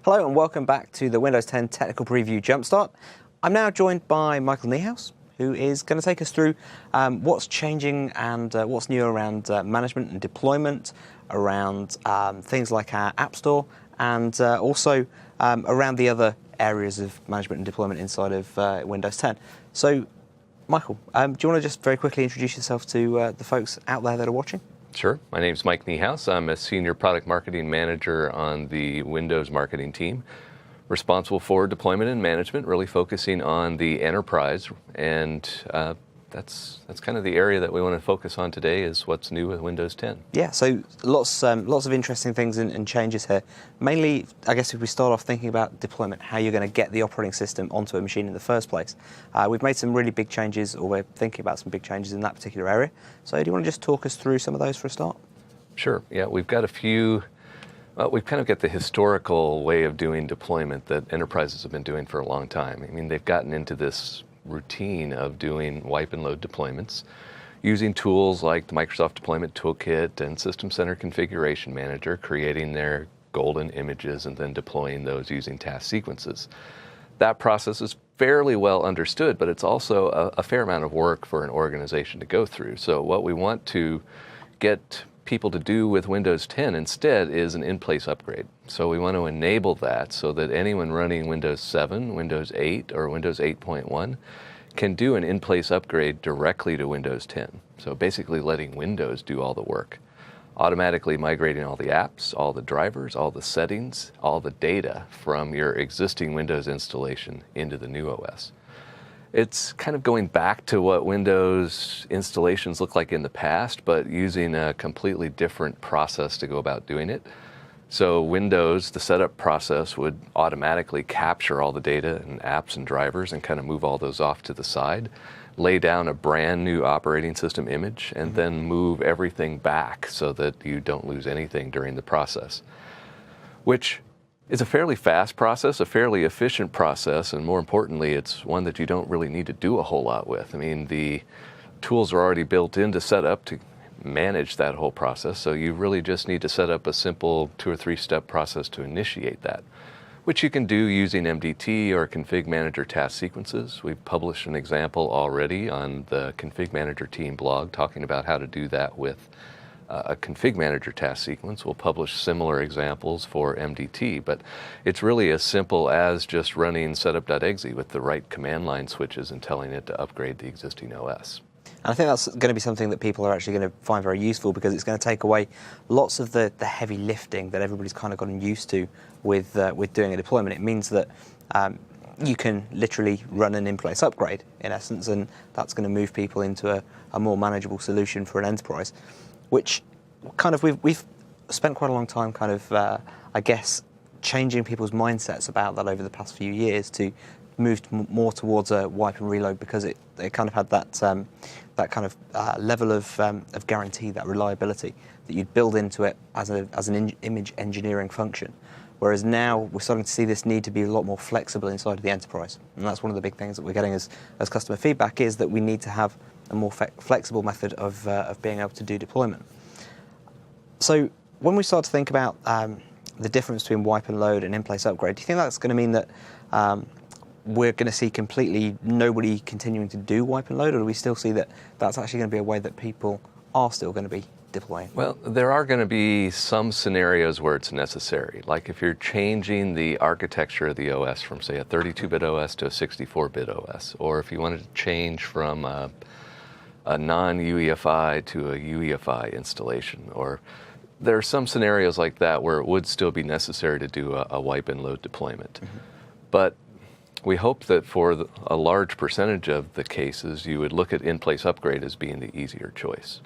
Hello and welcome back to the Windows 10 Technical Preview Jumpstart. I'm now joined by Michael Niehaus, who is going to take us through what's changing and what's new around management and deployment, around things like our App Store, and also around the other areas of management and deployment inside of Windows 10. So, Michael, do you want to just very quickly introduce yourself to the folks out there that are watching? Sure. My name's Mike Niehaus. I'm a Senior Product Marketing Manager on the Windows marketing team, responsible for deployment and management, really focusing on the enterprise. And that's kind of the area that we want to focus on today, is what's new with Windows 10. Yeah, so lots of interesting things and changes here. Mainly, I guess if we start off thinking about deployment, how you're going to get the operating system onto a machine in the first place. We've made some really big changes, or we're thinking about some big changes in that particular area. So do you want to just talk us through some of those for a start? Sure. Yeah, we've got a few. Well, we've kind of got the historical way of doing deployment that enterprises have been doing for a long time. I mean, they've gotten into this routine of doing wipe and load deployments using tools like the Microsoft Deployment Toolkit and System Center Configuration Manager, creating their golden images and then deploying those using task sequences. That process is fairly well understood, but it's also a fair amount of work for an organization to go through. So what we want to get people to do with Windows 10 instead is an in-place upgrade. So we want to enable that so that anyone running Windows 7, Windows 8, or Windows 8.1 can do an in-place upgrade directly to Windows 10. So basically letting Windows do all the work, automatically migrating all the apps, all the drivers, all the settings, all the data from your existing Windows installation into the new OS. It's kind of going back to what Windows installations look like in the past, but using a completely different process to go about doing it. So Windows, the setup process, would automatically capture all the data and apps and drivers and kind of move all those off to the side, lay down a brand new operating system image, and then move everything back so that you don't lose anything during the process, which is a fairly fast process, a fairly efficient process, and more importantly, it's one that you don't really need to do a whole lot with. I mean, the tools are already built in to set up to manage that whole process, so you really just need to set up a simple 2 or 3 step process to initiate that, which you can do using MDT or Config Manager task sequences. We've published an example already on the Config Manager team blog talking about how to do that with a Config Manager task sequence. We'll publish similar examples for MDT, but it's really as simple as just running setup.exe with the right command line switches and telling it to upgrade the existing OS. And I think that's going to be something that people are actually going to find very useful, because it's going to take away lots of the heavy lifting that everybody's kind of gotten used to with doing a deployment. It means that you can literally run an in-place upgrade, in essence, and that's going to move people into a more manageable solution for an enterprise, which kind of we've spent quite a long time kind of, I guess, changing people's mindsets about that over the past few years to move more towards a wipe and reload, because it kind of had that kind of level of guarantee, that reliability that you'd build into it as an image engineering function. Whereas now we're starting to see this need to be a lot more flexible inside of the enterprise, and that's one of the big things that we're getting as customer feedback, is that we need to have a more flexible method of being able to do deployment. So when we start to think about the difference between wipe and load and in-place upgrade, do you think that's going to mean that we're going to see completely nobody continuing to do wipe and load, or do we still see that that's actually going to be a way that people are still going to be deploying? Well, there are going to be some scenarios where it's necessary, like if you're changing the architecture of the OS from, say, a 32-bit OS to a 64-bit OS, or if you wanted to change from a non-UEFI to a UEFI installation, or there are some scenarios like that where it would still be necessary to do a wipe and load deployment. But we hope that for a large percentage of the cases, you would look at in-place upgrade as being the easier choice.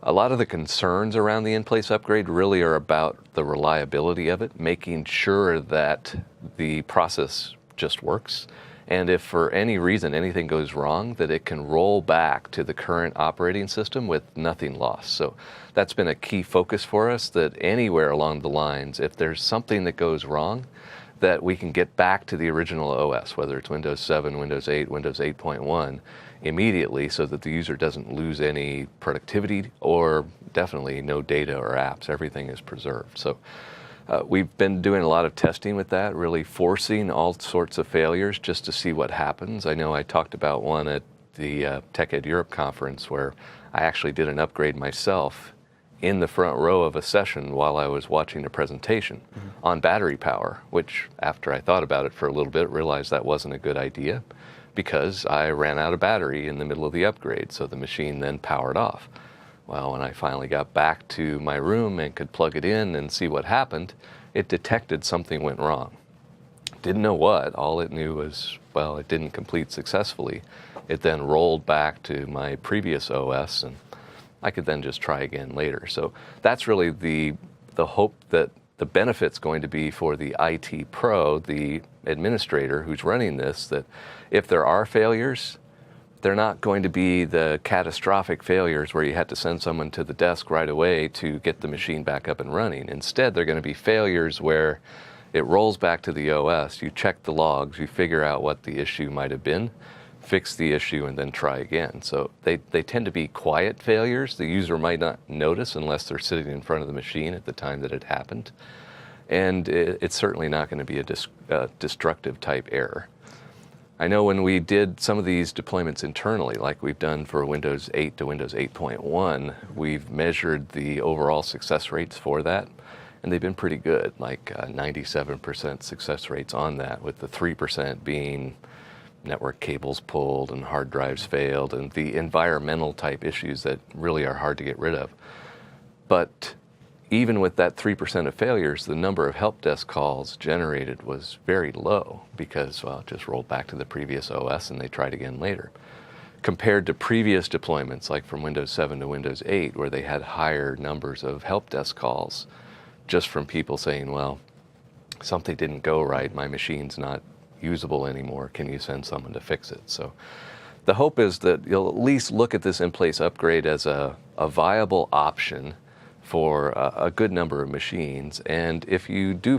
A lot of the concerns around the in-place upgrade really are about the reliability of it, making sure that the process just works And if for any reason anything goes wrong, that it can roll back to the current operating system with nothing lost. So that's been a key focus for us, that anywhere along the lines, if there's something that goes wrong, that we can get back to the original OS, whether it's Windows 7, Windows 8, Windows 8.1, immediately, so that the user doesn't lose any productivity or definitely no data or apps. Everything is preserved. So we've been doing a lot of testing with that, really forcing all sorts of failures just to see what happens. I know I talked about one at the Tech Ed Europe conference where I actually did an upgrade myself in the front row of a session while I was watching a presentation on battery power, which after I thought about it for a little bit, realized that wasn't a good idea because I ran out of battery in the middle of the upgrade, so the machine then powered off. Well, when I finally got back to my room and could plug it in and see what happened, it detected something went wrong. Didn't know what. All it knew was, well, it didn't complete successfully. It then rolled back to my previous OS, and I could then just try again later. So that's really the hope, that the benefit's going to be for the IT pro, the administrator who's running this, that if there are failures, they're not going to be the catastrophic failures where you had to send someone to the desk right away to get the machine back up and running. Instead, they're going to be failures where it rolls back to the OS, you check the logs, you figure out what the issue might have been, fix the issue, and then try again. So they tend to be quiet failures. The user might not notice unless they're sitting in front of the machine at the time that it happened. And it's certainly not going to be a destructive type error. I know when we did some of these deployments internally, like we've done for Windows 8 to Windows 8.1, we've measured the overall success rates for that, and they've been pretty good, like 97% success rates on that, with the 3% being network cables pulled and hard drives failed and the environmental type issues that really are hard to get rid of. But even with that 3% of failures, the number of help desk calls generated was very low because, well, it just rolled back to the previous OS and they tried again later. Compared to previous deployments, like from Windows 7 to Windows 8, where they had higher numbers of help desk calls just from people saying, well, something didn't go right, my machine's not usable anymore, can you send someone to fix it? So the hope is that you'll at least look at this in-place upgrade as a viable option for a good number of machines. And if you do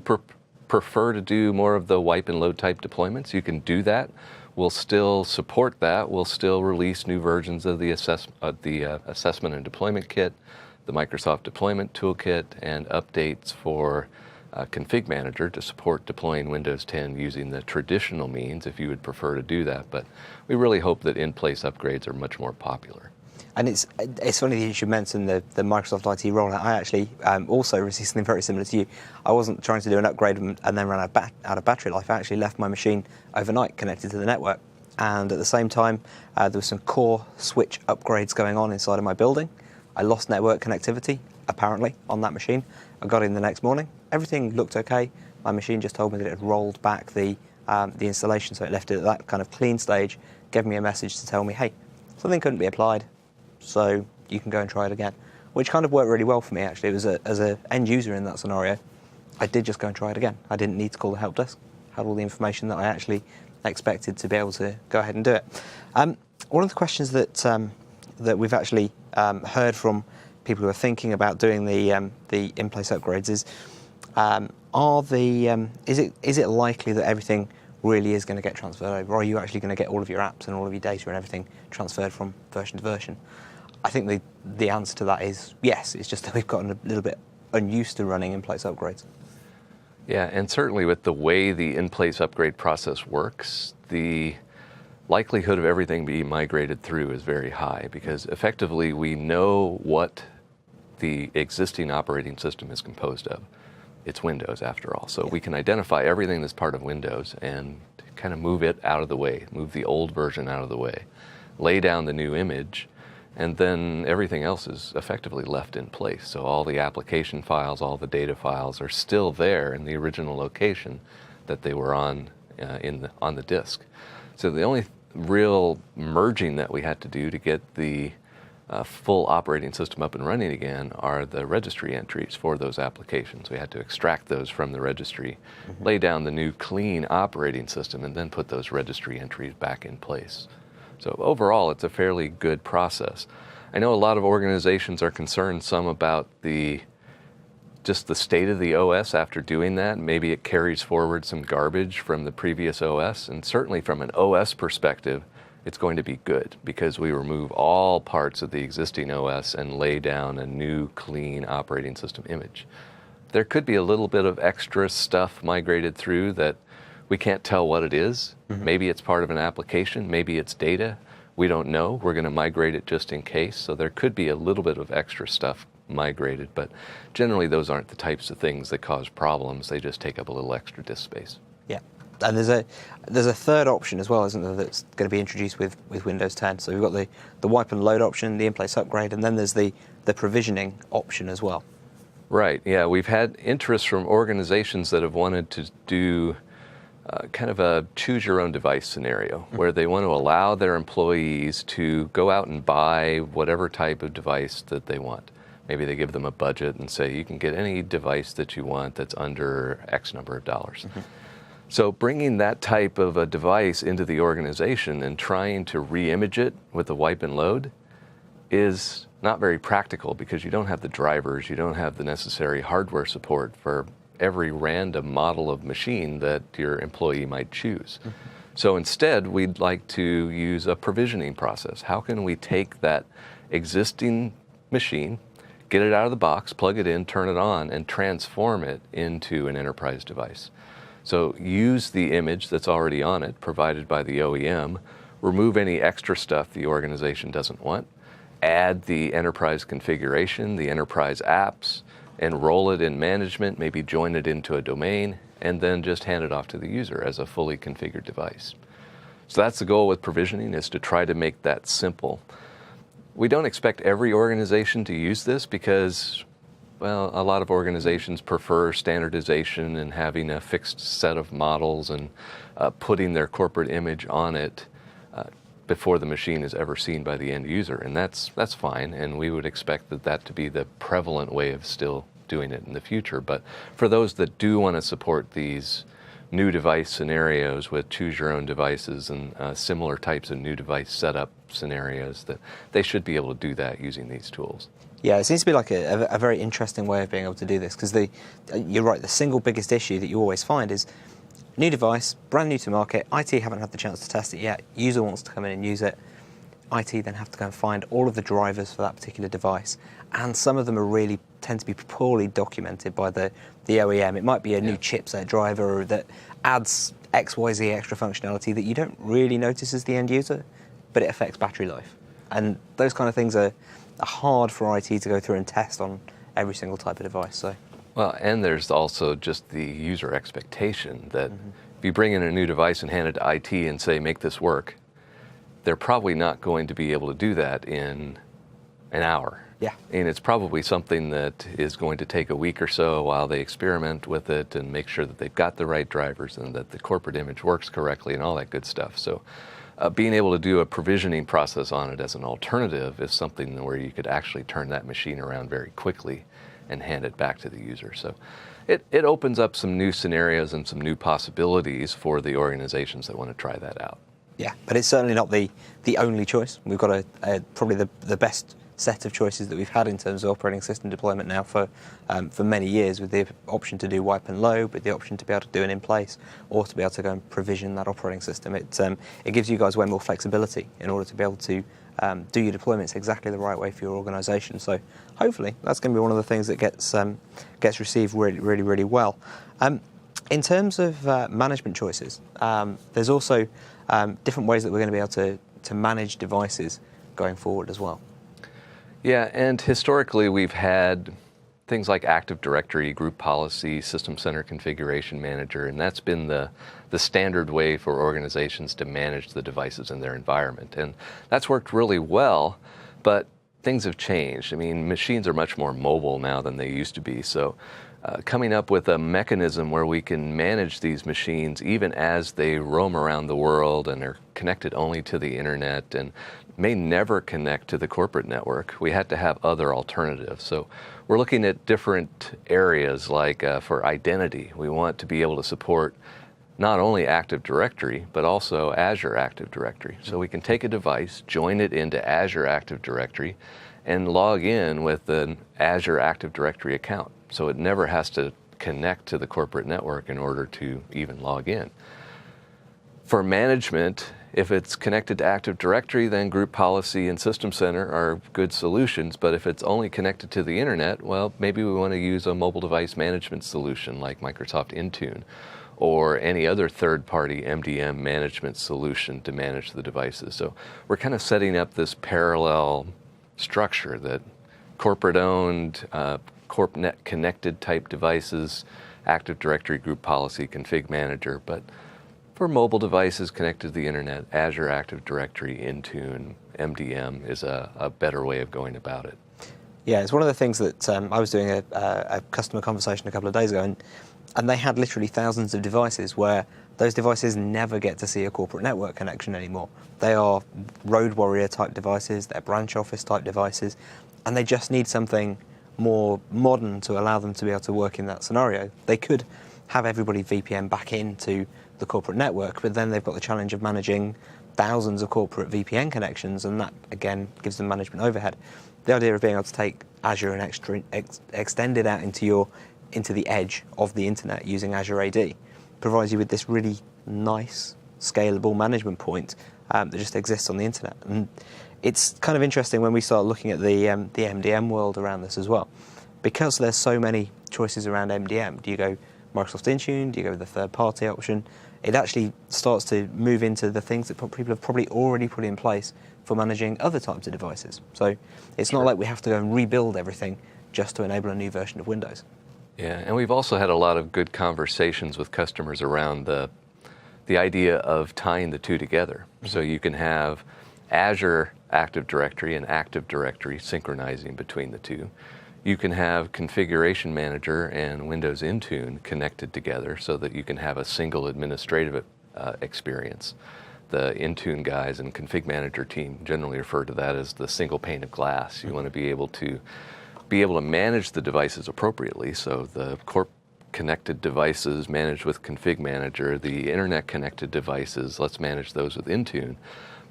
prefer to do more of the wipe and load type deployments, you can do that. We'll still support that. We'll still release new versions of the assessment and deployment kit, the Microsoft deployment toolkit, and updates for Config Manager to support deploying Windows 10 using the traditional means if you would prefer to do that. But we really hope that in-place upgrades are much more popular. And it's funny that you should mention the Microsoft IT rollout. I actually also received something very similar to you. I wasn't trying to do an upgrade and then ran out of battery life. I actually left my machine overnight connected to the network. And at the same time, there were some core switch upgrades going on inside of my building. I lost network connectivity, apparently, on that machine. I got in the next morning. Everything looked okay. My machine just told me that it had rolled back the installation, so it left it at that kind of clean stage, gave me a message to tell me, hey, something couldn't be applied, so you can go and try it again, which kind of worked really well for me, actually. It was as an end user in that scenario, I did just go and try it again. I didn't need to call the help desk. Had all the information that I actually expected to be able to go ahead and do it. One of the questions that we've actually heard from people who are thinking about doing the in-place upgrades is, is it likely that everything really is going to get transferred over, or are you actually going to get all of your apps and all of your data and everything transferred from version to version? I think the answer to that is yes. It's just that we've gotten a little bit unused to running in-place upgrades. Yeah, and certainly with the way the in-place upgrade process works, the likelihood of everything being migrated through is very high because effectively we know what the existing operating system is composed of. It's Windows after all. So we can identify everything that's part of Windows and kind of move it out of the way, move the old version out of the way, lay down the new image, and then everything else is effectively left in place. So all the application files, all the data files are still there in the original location that they were on on the disk. So the only real merging that we had to do to get the full operating system up and running again are the registry entries for those applications. We had to extract those from the registry, lay down the new clean operating system, and then put those registry entries back in place. So overall, it's a fairly good process. I know a lot of organizations are concerned some about just the state of the OS after doing that. Maybe it carries forward some garbage from the previous OS, and certainly from an OS perspective, it's going to be good because we remove all parts of the existing OS and lay down a new clean operating system image. There could be a little bit of extra stuff migrated through that we can't tell what it is. Maybe it's part of an application, maybe it's data. We don't know. We're going to migrate it just in case. So there could be a little bit of extra stuff migrated, but generally those aren't the types of things that cause problems. They just take up a little extra disk space. Yeah. And there's a third option as well, isn't there, that's going to be introduced with Windows 10. So we've got the wipe and load option, the in-place upgrade, and then there's the provisioning option as well. Right, yeah. We've had interest from organizations that have wanted to do kind of a choose-your-own-device scenario, where they want to allow their employees to go out and buy whatever type of device that they want. Maybe they give them a budget and say, you can get any device that you want that's under X number of dollars. So bringing that type of a device into the organization and trying to re-image it with a wipe and load is not very practical because you don't have the drivers, you don't have the necessary hardware support for every random model of machine that your employee might choose. So instead, we'd like to use a provisioning process. How can we take that existing machine, get it out of the box, plug it in, turn it on, and transform it into an enterprise device? So use the image that's already on it, provided by the OEM, remove any extra stuff the organization doesn't want, add the enterprise configuration, the enterprise apps, enroll it in management, maybe join it into a domain, and then just hand it off to the user as a fully configured device. So that's the goal with provisioning, is to try to make that simple. We don't expect every organization to use this because, well, a lot of organizations prefer standardization and having a fixed set of models and putting their corporate image on it before the machine is ever seen by the end user. And that's fine, and we would expect that to be the prevalent way of still doing it in the future. But for those that do want to support these new device scenarios with choose your own devices and similar types of new device setup scenarios, that they should be able to do that using these tools. Yeah, it seems to be like a very interesting way of being able to do this, because you're right, the single biggest issue that you always find is new device, brand new to market, IT haven't had the chance to test it yet, user wants to come in and use it, IT then have to go and find all of the drivers for that particular device, and some of them tend to be poorly documented by the OEM. It might be a new chipset driver that adds XYZ extra functionality that you don't really notice as the end user, but it affects battery life. And those kind of things are hard for IT to go through and test on every single type of device. So, well, and there's also just the user expectation that if you bring in a new device and hand it to IT and say, make this work, they're probably not going to be able to do that in an hour. Yeah. And it's probably something that is going to take a week or so while they experiment with it and make sure that they've got the right drivers and that the corporate image works correctly and all that good stuff. So being able to do a provisioning process on it as an alternative is something where you could actually turn that machine around very quickly and hand it back to the user. So it opens up some new scenarios and some new possibilities for the organizations that want to try that out. Yeah, but it's certainly not the only choice. We've got probably the best set of choices that we've had in terms of operating system deployment now for many years, with the option to do wipe and load, with the option to be able to do it in place, or to be able to go and provision that operating system. It gives you guys way more flexibility in order to be able to do your deployments exactly the right way for your organisation. So hopefully that's going to be one of the things that gets received really, really, really well. In terms of management choices, there's also different ways that we're going to be able to manage devices going forward as well. Yeah, and historically we've had things like Active Directory, Group Policy, System Center Configuration Manager, and that's been the standard way for organizations to manage the devices in their environment. And that's worked really well, but things have changed. I mean, machines are much more mobile now than they used to be, so coming up with a mechanism where we can manage these machines even as they roam around the world and are connected only to the internet and may never connect to the corporate network. We had to have other alternatives. So we're looking at different areas, like for identity. We want to be able to support not only Active Directory, but also Azure Active Directory. So we can take a device, join it into Azure Active Directory, and log in with an Azure Active Directory account. So it never has to connect to the corporate network in order to even log in. For management, if it's connected to Active Directory, then Group Policy and System Center are good solutions. But if it's only connected to the internet, well, maybe we want to use a mobile device management solution like Microsoft Intune, or any other third-party MDM management solution to manage the devices. So we're kind of setting up this parallel structure that corporate-owned, CorpNet connected type devices, Active Directory, Group Policy, Config Manager, but for mobile devices connected to the internet, Azure Active Directory, Intune, MDM is a better way of going about it. Yeah, it's one of the things that I was doing a customer conversation a couple of days ago, and they had literally thousands of devices where those devices never get to see a corporate network connection anymore. They are road warrior type devices, they're branch office type devices, and they just need something more modern to allow them to be able to work in that scenario. They could have everybody VPN back into the corporate network, but then they've got the challenge of managing thousands of corporate VPN connections, and that again gives them management overhead. The idea of being able to take Azure and extend it out into the edge of the internet using Azure AD provides you with this really nice, scalable management point that just exists on the internet. And it's kind of interesting when we start looking at the MDM world around this as well. Because there's so many choices around MDM, do you go Microsoft Intune, do you go with the third-party option? It actually starts to move into the things that people have probably already put in place for managing other types of devices. So it's not like we have to go and rebuild everything just to enable a new version of Windows. Yeah, and we've also had a lot of good conversations with customers around the idea of tying the two together. Mm-hmm. So you can have Azure Active Directory and Active Directory synchronizing between the two. You can have Configuration Manager and Windows Intune connected together so that you can have a single administrative experience. The Intune guys and Config Manager team generally refer to that as the single pane of glass. You want to be able to manage the devices appropriately. So the corp connected devices managed with Config Manager, the internet connected devices, let's manage those with Intune.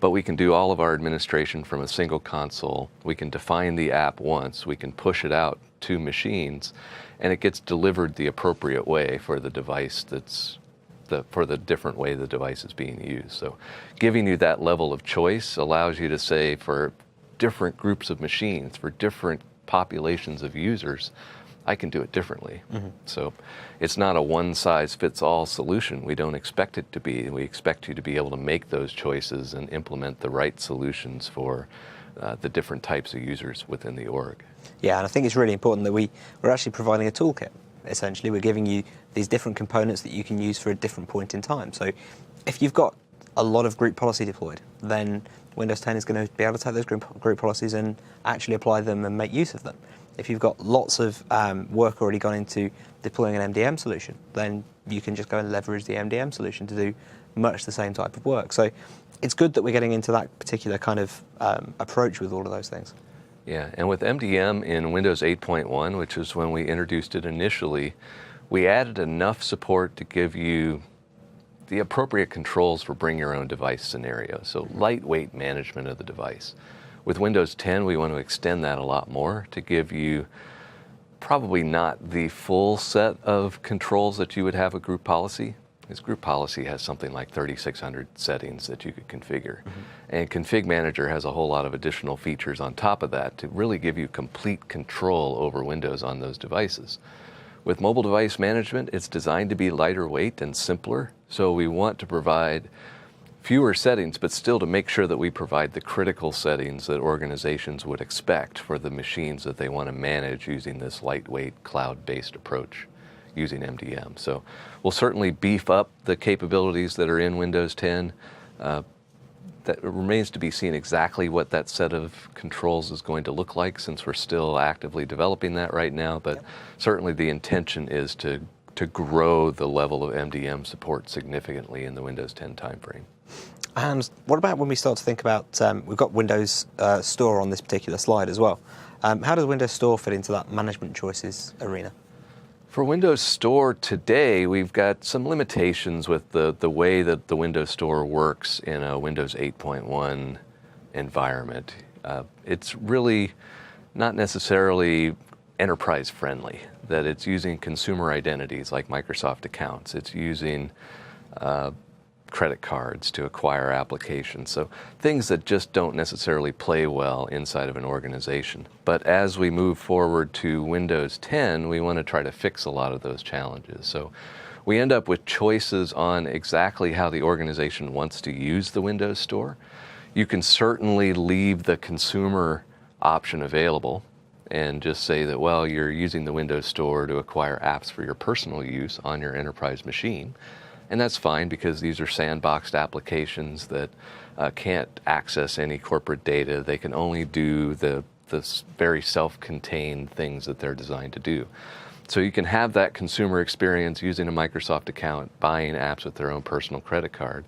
But we can do all of our administration from a single console. We can define the app once. We can push it out to machines, and it gets delivered the appropriate way for the device for the different way the device is being used. So giving you that level of choice allows you to say for different groups of machines, for different populations of users, I can do it differently. Mm-hmm. So it's not a one-size-fits-all solution. We don't expect it to be. We expect you to be able to make those choices and implement the right solutions for the different types of users within the org. Yeah, and I think it's really important that we're actually providing a toolkit. Essentially, we're giving you these different components that you can use for a different point in time. So if you've got a lot of group policy deployed, then Windows 10 is going to be able to take those group policies and actually apply them and make use of them. If you've got lots of work already gone into deploying an MDM solution, then you can just go and leverage the MDM solution to do much the same type of work. So it's good that we're getting into that particular kind of approach with all of those things. Yeah, and with MDM in Windows 8.1, which is when we introduced it initially, we added enough support to give you the appropriate controls for bring your own device scenarios. So lightweight management of the device. With Windows 10, we want to extend that a lot more to give you probably not the full set of controls that you would have with group policy. Because group policy has something like 3,600 settings that you could configure. Mm-hmm. And Config Manager has a whole lot of additional features on top of that to really give you complete control over Windows on those devices. With mobile device management, it's designed to be lighter weight and simpler. So we want to provide fewer settings, but still to make sure that we provide the critical settings that organizations would expect for the machines that they want to manage using this lightweight cloud-based approach using MDM. So we'll certainly beef up the capabilities that are in Windows 10. That remains to be seen exactly what that set of controls is going to look like, since we're still actively developing that right now. But certainly the intention is to grow the level of MDM support significantly in the Windows 10 timeframe. And what about when we start to think about, we've got Windows Store on this particular slide as well. How does Windows Store fit into that management choices arena? For Windows Store today, we've got some limitations with the way that the Windows Store works in a Windows 8.1 environment. It's really not necessarily enterprise friendly, that it's using consumer identities like Microsoft accounts. It's using credit cards to acquire applications. So things that just don't necessarily play well inside of an organization. But as we move forward to Windows 10, we want to try to fix a lot of those challenges. So we end up with choices on exactly how the organization wants to use the Windows Store. You can certainly leave the consumer option available and just say that, well, you're using the Windows Store to acquire apps for your personal use on your enterprise machine. And that's fine because these are sandboxed applications that can't access any corporate data. They can only do the very self-contained things that they're designed to do. So you can have that consumer experience using a Microsoft account, buying apps with their own personal credit card.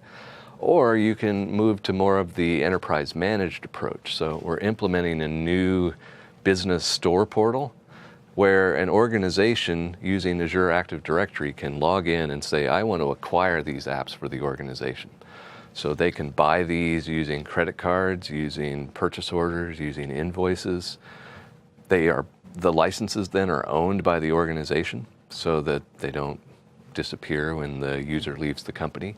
Or you can move to more of the enterprise managed approach. So we're implementing a new business store portal where an organization using Azure Active Directory can log in and say, I want to acquire these apps for the organization. So they can buy these using credit cards, using purchase orders, using invoices. The licenses then are owned by the organization so that they don't disappear when the user leaves the company.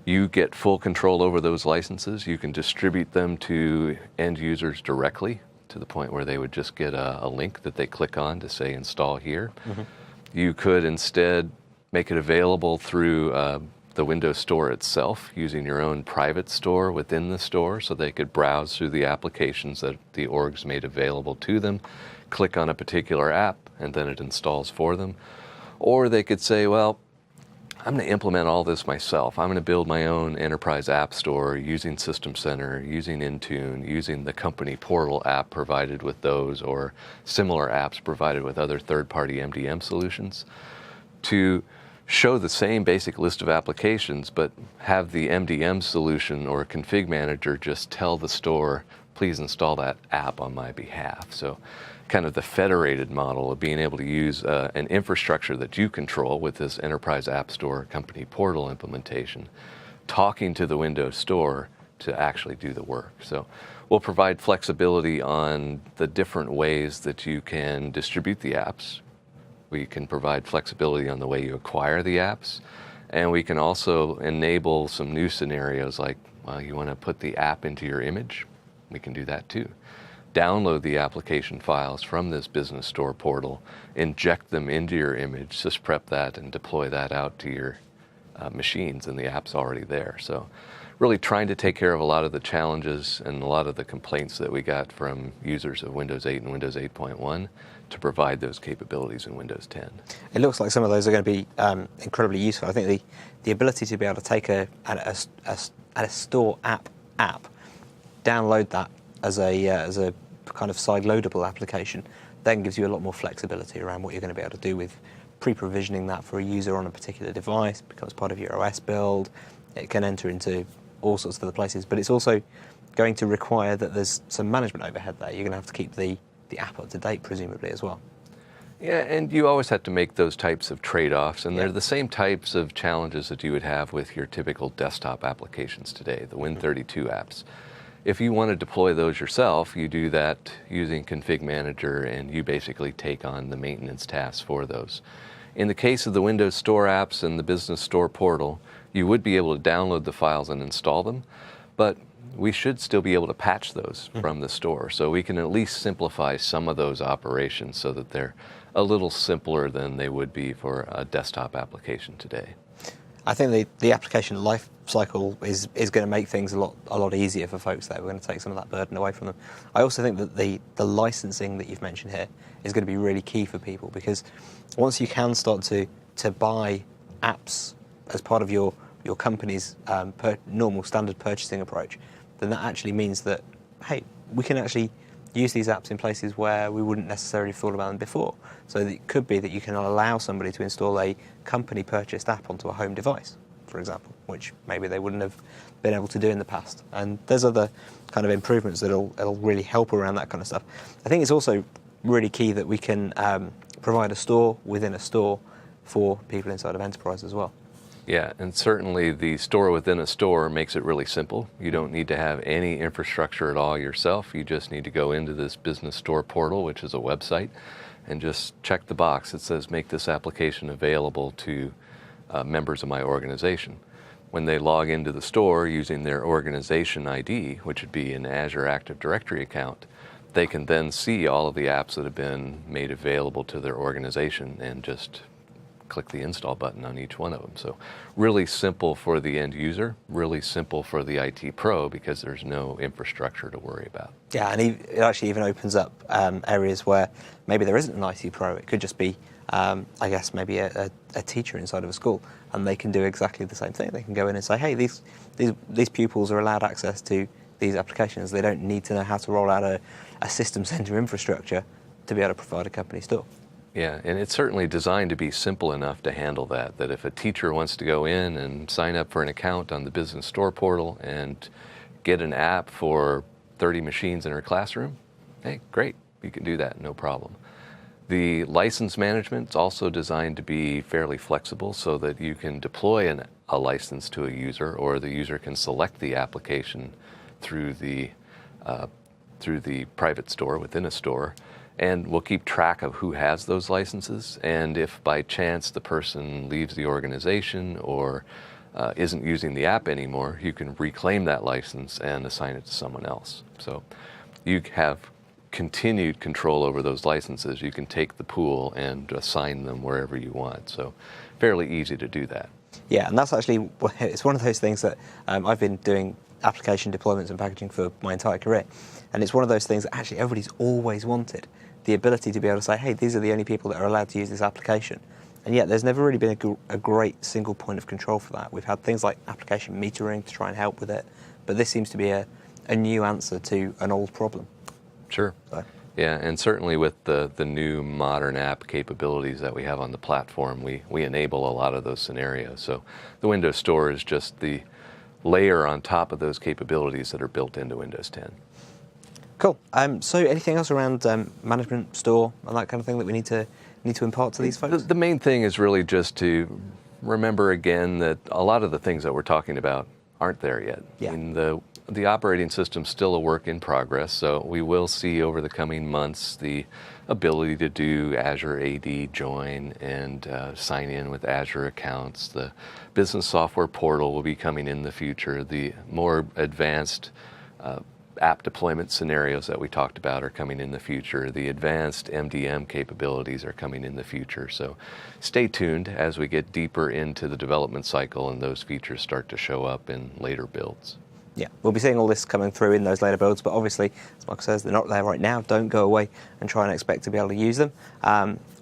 You get full control over those licenses. You can distribute them to end users directly, to the point where they would just get a link that they click on to say install here. Mm-hmm. You could instead make it available through the Windows Store itself, using your own private store within the store, so they could browse through the applications that the org's made available to them, click on a particular app, and then it installs for them. Or they could say, well, I'm going to implement all this myself. I'm going to build my own enterprise app store using System Center, using Intune, using the company portal app provided with those, or similar apps provided with other third-party MDM solutions, to show the same basic list of applications, but have the MDM solution or config manager just tell the store, please install that app on my behalf. So kind of the federated model of being able to use an infrastructure that you control with this enterprise app store company portal implementation, talking to the Windows Store to actually do the work. So we'll provide flexibility on the different ways that you can distribute the apps. We can provide flexibility on the way you acquire the apps. And we can also enable some new scenarios like, well, you want to put the app into your image? We can do that too. Download the application files from this business store portal, inject them into your image, sysprep that, and deploy that out to your machines, and the app's already there. So really trying to take care of a lot of the challenges and a lot of the complaints that we got from users of Windows 8 and Windows 8.1 to provide those capabilities in Windows 10. It looks like some of those are going to be incredibly useful. I think the ability to be able to take a store app, download that as a kind of side loadable application, then gives you a lot more flexibility around what you're going to be able to do with pre-provisioning that for a user on a particular device. It becomes part of your OS build. It can enter into all sorts of other places, but it's also going to require that there's some management overhead there. You're going to have to keep the app up to date, presumably, as well. Yeah, and you always have to make those types of trade-offs, and they're the same types of challenges that you would have with your typical desktop applications today, the Win32 apps. If you want to deploy those yourself, you do that using Config Manager, and you basically take on the maintenance tasks for those. In the case of the Windows Store apps and the Business Store portal, you would be able to download the files and install them, but we should still be able to patch those from the store. So we can at least simplify some of those operations so that they're a little simpler than they would be for a desktop application today. I think the application life cycle is going to make things a lot easier for folks there. We're going to take some of that burden away from them. I also think that the licensing that you've mentioned here is going to be really key for people, because once you can start to buy apps as part of your company's normal standard purchasing approach, then that actually means that, hey, we can actually use these apps in places where we wouldn't necessarily have thought about them before. So it could be that you can allow somebody to install a company-purchased app onto a home device, for for example, which maybe they wouldn't have been able to do in the past. And there's other kind of improvements that'll really help around that kind of stuff. I think it's also really key that we can provide a store within a store for people inside of enterprise as well. Yeah, and certainly the store within a store makes it really simple. You don't need to have any infrastructure at all yourself. You just need to go into this business store portal, which is a website, and just check the box that says make this application available to members of my organization. When they log into the store using their organization ID, which would be an Azure Active Directory account, they can then see all of the apps that have been made available to their organization and just click the install button on each one of them. So really simple for the end user, really simple for the IT pro because there's no infrastructure to worry about. Yeah, and it actually even opens up areas where maybe there isn't an IT pro. It could just be, I guess, maybe a teacher inside of a school, and they can do exactly the same thing. They can go in and say, hey, these pupils are allowed access to these applications. They don't need to know how to roll out a system center infrastructure to be able to provide a company store. Yeah, and it's certainly designed to be simple enough to handle that if a teacher wants to go in and sign up for an account on the business store portal and get an app for 30 machines in her classroom, hey, great, you can do that, no problem. The license management is also designed to be fairly flexible so that you can deploy a license to a user, or the user can select the application through the private store within a store. And we'll keep track of who has those licenses, and if by chance the person leaves the organization or isn't using the app anymore, you can reclaim that license and assign it to someone else. So you have continued control over those licenses. You can take the pool and assign them wherever you want. So fairly easy to do that. Yeah, and that's actually, it's one of those things that I've been doing application deployments and packaging for my entire career. And it's one of those things that actually everybody's always wanted, the ability to be able to say, hey, these are the only people that are allowed to use this application. And yet there's never really been a great single point of control for that. We've had things like application metering to try and help with it, but this seems to be a new answer to an old problem. Sure. So. Yeah, and certainly with the new modern app capabilities that we have on the platform, we enable a lot of those scenarios. So the Windows Store is just the layer on top of those capabilities that are built into Windows 10. Cool. So anything else around management, store, and that kind of thing that we need to impart to these folks? The main thing is really just to remember again that a lot of the things that we're talking about aren't there yet. Yeah. I mean, the operating system's still a work in progress, so we will see over the coming months the ability to do Azure AD join and sign in with Azure accounts. The business software portal will be coming in the future. The more advanced app deployment scenarios that we talked about are coming in the future. The advanced MDM capabilities are coming in the future. So stay tuned as we get deeper into the development cycle and those features start to show up in later builds. Yeah, we'll be seeing all this coming through in those later builds, but obviously, as Mark says, they're not there right now. Don't go away and try and expect to be able to use them.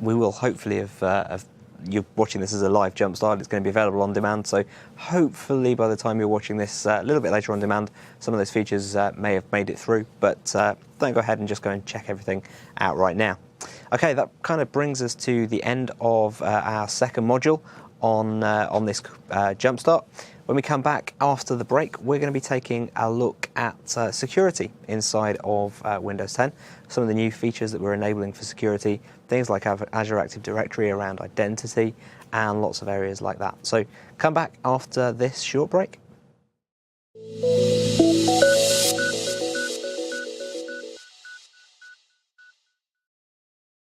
We will hopefully have you're watching this as a live jump start. It's going to be available on demand, so hopefully by the time you're watching this a little bit later on demand, some of those features may have made it through, but don't go ahead and just go and check everything out right now. Okay, that kind of brings us to the end of our second module on this jumpstart. When we come back after the break, we're going to be taking a look at security inside of Windows 10. Some of the new features that we're enabling for security, things like Azure Active Directory around identity, and lots of areas like that. So come back after this short break.